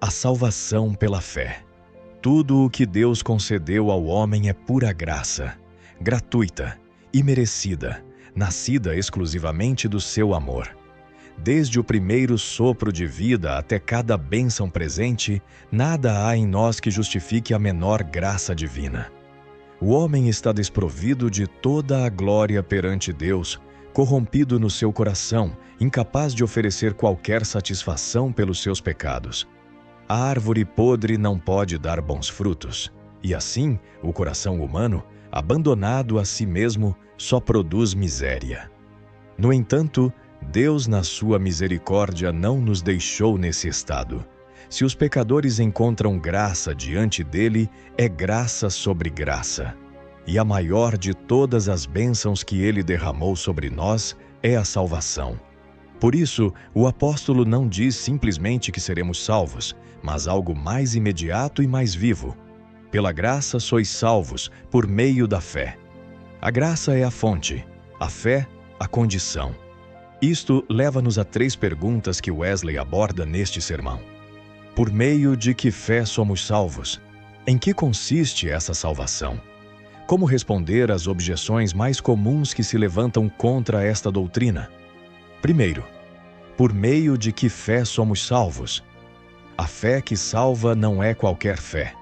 A salvação pela fé. Tudo o que Deus concedeu ao homem é pura graça, gratuita, imerecida, nascida exclusivamente do seu amor. Desde o primeiro sopro de vida até cada bênção presente, nada há em nós que justifique a menor graça divina. O homem está desprovido de toda a glória perante Deus, corrompido no seu coração, incapaz de oferecer qualquer satisfação pelos seus pecados. A árvore podre não pode dar bons frutos, e assim, o coração humano, abandonado a si mesmo, só produz miséria. No entanto, Deus, na sua misericórdia, não nos deixou nesse estado. Se os pecadores encontram graça diante dele, é graça sobre graça. E a maior de todas as bênçãos que ele derramou sobre nós é a salvação. Por isso, o apóstolo não diz simplesmente que seremos salvos, mas algo mais imediato e mais vivo. Pela graça sois salvos, por meio da fé. A graça é a fonte, a fé, a condição. Isto leva-nos a 3 perguntas que Wesley aborda neste sermão. Por meio de que fé somos salvos? Em que consiste essa salvação? Como responder às objeções mais comuns que se levantam contra esta doutrina? Primeiro, por meio de que fé somos salvos? A fé que salva não é qualquer fé.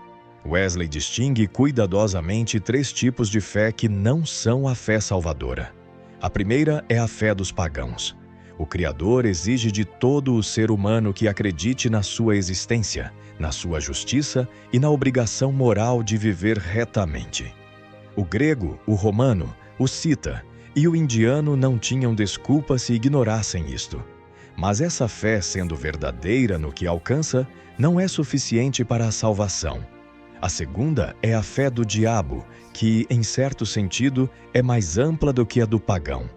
Wesley distingue cuidadosamente 3 tipos de fé que não são a fé salvadora. A primeira é a fé dos pagãos. O Criador exige de todo o ser humano que acredite na sua existência, na sua justiça e na obrigação moral de viver retamente. O grego, o romano, o cita e o indiano não tinham desculpa se ignorassem isto. Mas essa fé, sendo verdadeira no que alcança, não é suficiente para a salvação. A segunda é a fé do diabo, que, em certo sentido, é mais ampla do que a do pagão.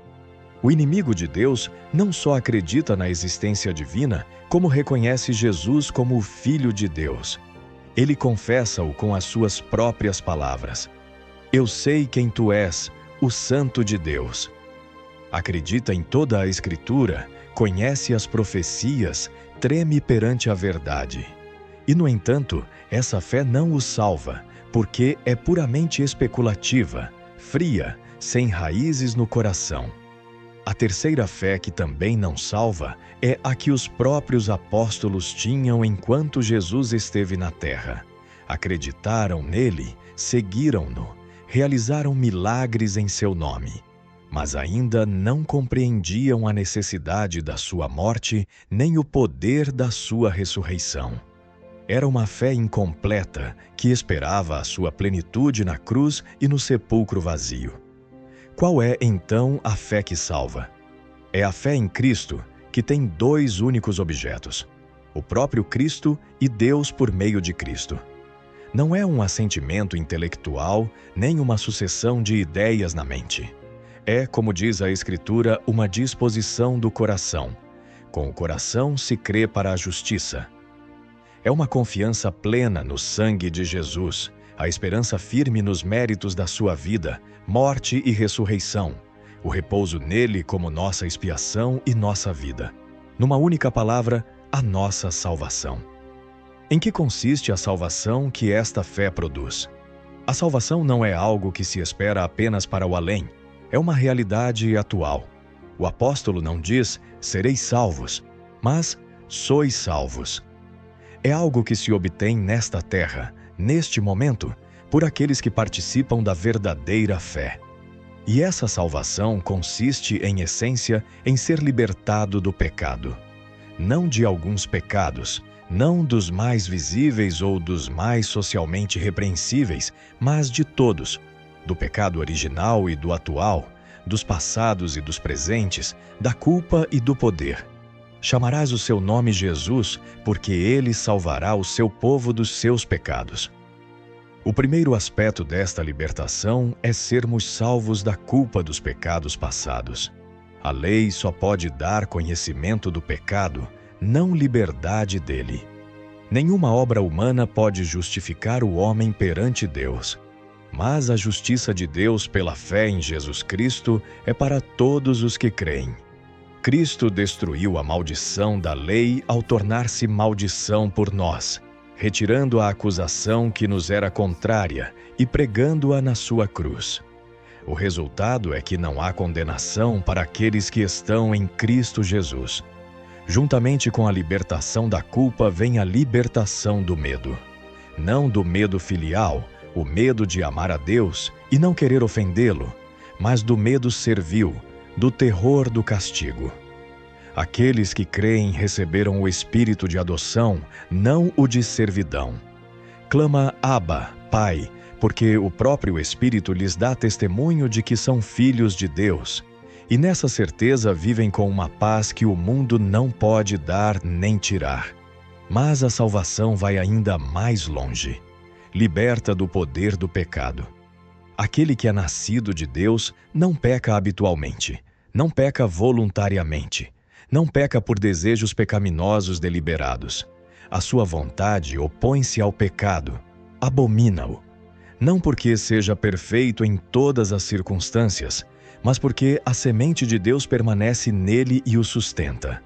O inimigo de Deus não só acredita na existência divina, como reconhece Jesus como o Filho de Deus. Ele confessa-o com as suas próprias palavras. Eu sei quem tu és, o Santo de Deus. Acredita em toda a Escritura, conhece as profecias, treme perante a verdade. E, no entanto, essa fé não o salva, porque é puramente especulativa, fria, sem raízes no coração. A terceira fé que também não salva é a que os próprios apóstolos tinham enquanto Jesus esteve na terra. Acreditaram nele, seguiram-no, realizaram milagres em seu nome. Mas ainda não compreendiam a necessidade da sua morte, nem o poder da sua ressurreição. Era uma fé incompleta, que esperava a sua plenitude na cruz e no sepulcro vazio. Qual é, então, a fé que salva? É a fé em Cristo, que tem 2 únicos objetos: o próprio Cristo e Deus por meio de Cristo. Não é um assentimento intelectual, nem uma sucessão de ideias na mente. É, como diz a Escritura, uma disposição do coração. Com o coração se crê para a justiça. É uma confiança plena no sangue de Jesus, a esperança firme nos méritos da sua vida, morte e ressurreição, o repouso nele como nossa expiação e nossa vida. Numa única palavra, a nossa salvação. Em que consiste a salvação que esta fé produz? A salvação não é algo que se espera apenas para o além. É uma realidade atual. O apóstolo não diz, sereis salvos, mas sois salvos. É algo que se obtém nesta terra, neste momento, por aqueles que participam da verdadeira fé. E essa salvação consiste, em essência, em ser libertado do pecado. Não de alguns pecados, não dos mais visíveis ou dos mais socialmente repreensíveis, mas de todos. Do pecado original e do atual, dos passados e dos presentes, da culpa e do poder. Chamarás o seu nome Jesus, porque ele salvará o seu povo dos seus pecados. O primeiro aspecto desta libertação é sermos salvos da culpa dos pecados passados. A lei só pode dar conhecimento do pecado, não liberdade dele. Nenhuma obra humana pode justificar o homem perante Deus. Mas a justiça de Deus pela fé em Jesus Cristo é para todos os que creem. Cristo destruiu a maldição da lei ao tornar-se maldição por nós, retirando a acusação que nos era contrária e pregando-a na sua cruz. O resultado é que não há condenação para aqueles que estão em Cristo Jesus. Juntamente com a libertação da culpa vem a libertação do medo. Não do medo filial, o medo de amar a Deus e não querer ofendê-lo, mas do medo servil, do terror do castigo. Aqueles que creem receberam o espírito de adoção, não o de servidão. Clama Abba, Pai, porque o próprio Espírito lhes dá testemunho de que são filhos de Deus. E nessa certeza vivem com uma paz que o mundo não pode dar nem tirar. Mas a salvação vai ainda mais longe. Liberta do poder do pecado. Aquele que é nascido de Deus não peca habitualmente, não peca voluntariamente, não peca por desejos pecaminosos deliberados. A sua vontade opõe-se ao pecado, abomina-o. Não porque seja perfeito em todas as circunstâncias, mas porque a semente de Deus permanece nele e o sustenta.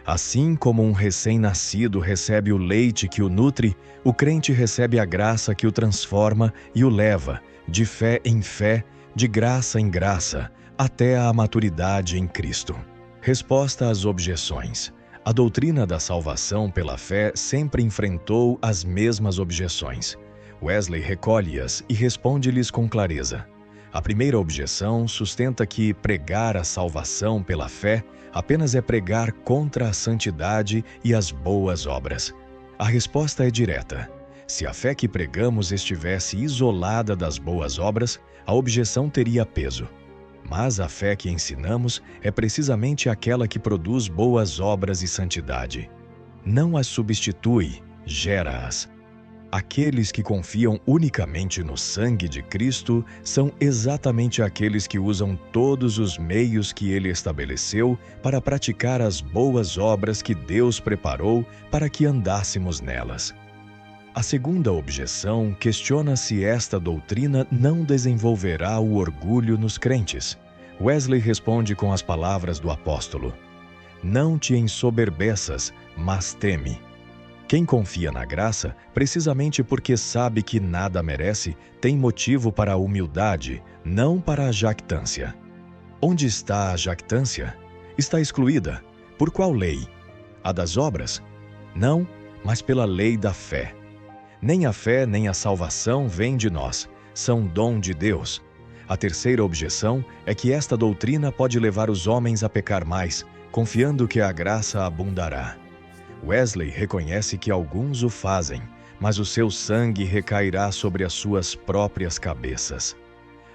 Assim como um recém-nascido recebe o leite que o nutre, o crente recebe a graça que o transforma e o leva, de fé em fé, de graça em graça, até à maturidade em Cristo. Resposta às objeções. A doutrina da salvação pela fé sempre enfrentou as mesmas objeções. Wesley recolhe-as e responde-lhes com clareza. A primeira objeção sustenta que pregar a salvação pela fé apenas é pregar contra a santidade e as boas obras. A resposta é direta. Se a fé que pregamos estivesse isolada das boas obras, a objeção teria peso. Mas a fé que ensinamos é precisamente aquela que produz boas obras e santidade. Não as substitui, gera-as. Aqueles que confiam unicamente no sangue de Cristo são exatamente aqueles que usam todos os meios que Ele estabeleceu para praticar as boas obras que Deus preparou para que andássemos nelas. A segunda objeção questiona se esta doutrina não desenvolverá o orgulho nos crentes. Wesley responde com as palavras do apóstolo: "Não te ensoberbeças, mas teme." Quem confia na graça, precisamente porque sabe que nada merece, tem motivo para a humildade, não para a jactância. Onde está a jactância? Está excluída. Por qual lei? A das obras? Não, mas pela lei da fé. Nem a fé nem a salvação vêm de nós, são dom de Deus. A terceira objeção é que esta doutrina pode levar os homens a pecar mais, confiando que a graça abundará. Wesley reconhece que alguns o fazem, mas o seu sangue recairá sobre as suas próprias cabeças.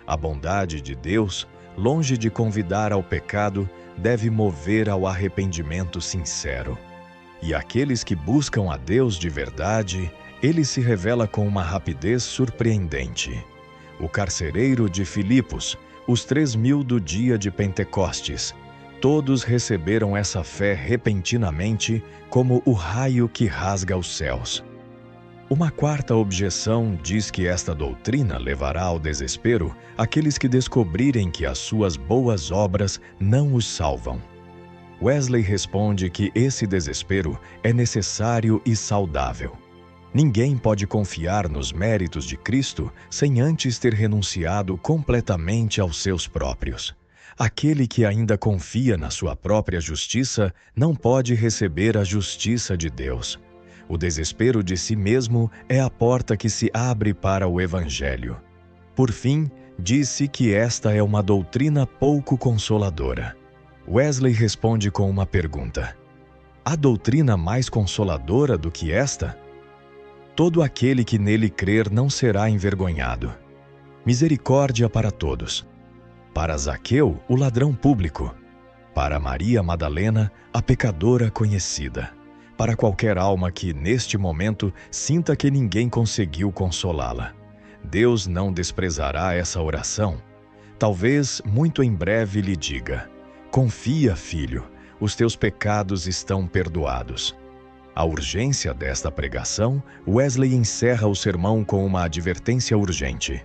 A bondade de Deus, longe de convidar ao pecado, deve mover ao arrependimento sincero. E aqueles que buscam a Deus de verdade, Ele se revela com uma rapidez surpreendente. O carcereiro de Filipos, os 3.000 do dia de Pentecostes, todos receberam essa fé repentinamente como o raio que rasga os céus. Uma quarta objeção diz que esta doutrina levará ao desespero aqueles que descobrirem que as suas boas obras não os salvam. Wesley responde que esse desespero é necessário e saudável. Ninguém pode confiar nos méritos de Cristo sem antes ter renunciado completamente aos seus próprios. Aquele que ainda confia na sua própria justiça não pode receber a justiça de Deus. O desespero de si mesmo é a porta que se abre para o Evangelho. Por fim, disse que esta é uma doutrina pouco consoladora. Wesley responde com uma pergunta: há doutrina mais consoladora do que esta? Todo aquele que nele crer não será envergonhado. Misericórdia para todos. Para Zaqueu, o ladrão público. Para Maria Madalena, a pecadora conhecida. Para qualquer alma que, neste momento, sinta que ninguém conseguiu consolá-la. Deus não desprezará essa oração. Talvez, muito em breve, lhe diga: confia, filho, os teus pecados estão perdoados. A urgência desta pregação, Wesley encerra o sermão com uma advertência urgente.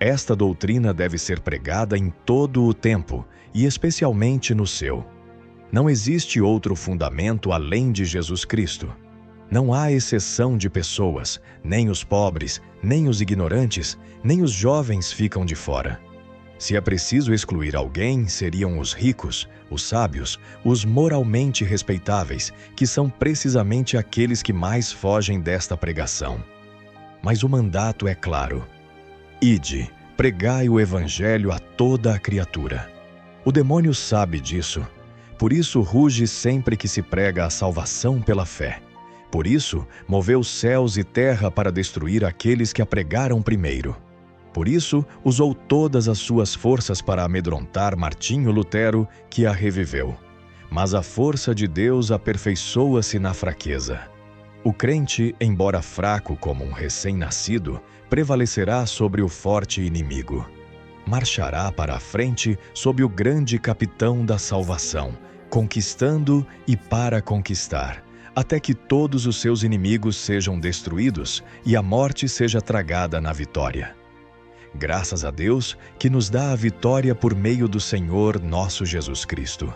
Esta doutrina deve ser pregada em todo o tempo, e especialmente no seu. Não existe outro fundamento além de Jesus Cristo. Não há exceção de pessoas, nem os pobres, nem os ignorantes, nem os jovens ficam de fora. Se é preciso excluir alguém, seriam os ricos, os sábios, os moralmente respeitáveis, que são precisamente aqueles que mais fogem desta pregação. Mas o mandato é claro: ide, pregai o evangelho a toda a criatura. O demônio sabe disso. Por isso ruge sempre que se prega a salvação pela fé. Por isso moveu céus e terra para destruir aqueles que a pregaram primeiro. Por isso usou todas as suas forças para amedrontar Martinho Lutero, que a reviveu. Mas a força de Deus aperfeiçoa-se na fraqueza. O crente, embora fraco como um recém-nascido, prevalecerá sobre o forte inimigo. Marchará para a frente sob o grande capitão da salvação, conquistando e para conquistar, até que todos os seus inimigos sejam destruídos e a morte seja tragada na vitória. Graças a Deus que nos dá a vitória por meio do Senhor nosso Jesus Cristo,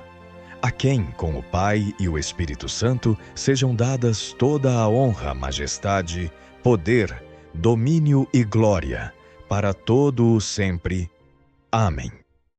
a quem, com o Pai e o Espírito Santo, sejam dadas toda a honra, majestade, poder, domínio e glória, para todo o sempre. Amém.